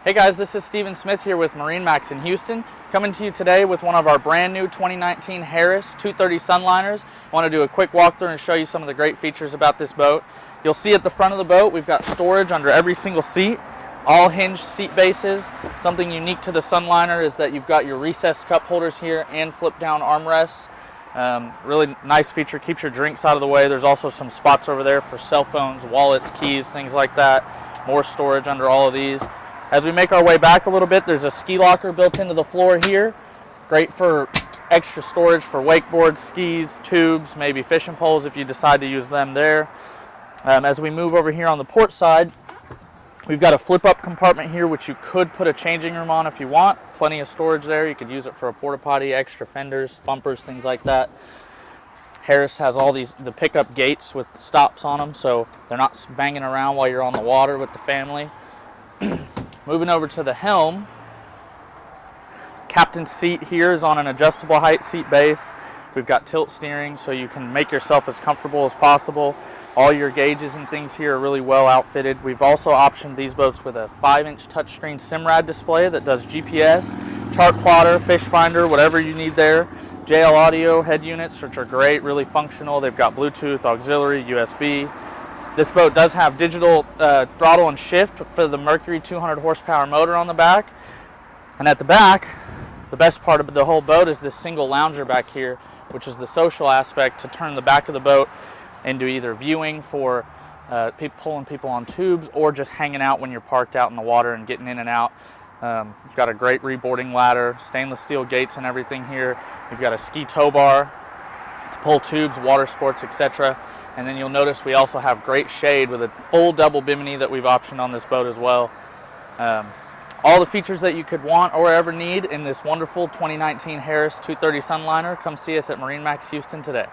Hey guys, this is Steven Smith here with MarineMax in Houston, coming to you today with one of our brand new 2019 Harris 230 Sunliners. I want to do a quick walkthrough and show you some of the great features about this boat. You'll see at the front of the boat we've got storage under every single seat, all hinged seat bases. Something unique to the Sunliner is that you've got your recessed cup holders here and flip down armrests. Really nice feature, keeps your drinks out of the way. There's also some spots over there for cell phones, wallets, keys, things like that. More storage under all of these. As we make our way back a little bit, there's a ski locker built into the floor here. Great for extra storage for wakeboards, skis, tubes, maybe fishing poles if you decide to use them there. As we move over here on the port side, we've got a flip-up compartment here which you could put a changing room on if you want. Plenty of storage there. You could use it for a porta potty, extra fenders, bumpers, things like that. Harris has all the pickup gates with stops on them, so they're not banging around while you're on the water with the family. Moving over to the Helm, captain's seat here is on an adjustable height seat base. We've got tilt steering so you can make yourself as comfortable as possible. All your gauges and things here are really well outfitted. We've also optioned these boats with a 5-inch touchscreen SIMRAD display that does GPS, chart plotter, fish finder, whatever you need there. JL audio head units, which are great, really functional. They've got Bluetooth, auxiliary, USB. This boat does have digital throttle and shift for the Mercury 200 horsepower motor on the back. And at the back, the best part of the whole boat is this single lounger back here, which is the social aspect to turn the back of the boat into either viewing for pulling people on tubes or just hanging out when you're parked out in the water and getting in and out. You've got a great reboarding ladder, stainless steel gates and everything here. You've got a ski tow bar to pull tubes, water sports, etc. And then you'll notice we also have great shade with a full double bimini that we've optioned on this boat as well. All the features that you could want or ever need in this wonderful 2019 Harris 230 Sunliner. Come see us at MarineMax Houston today.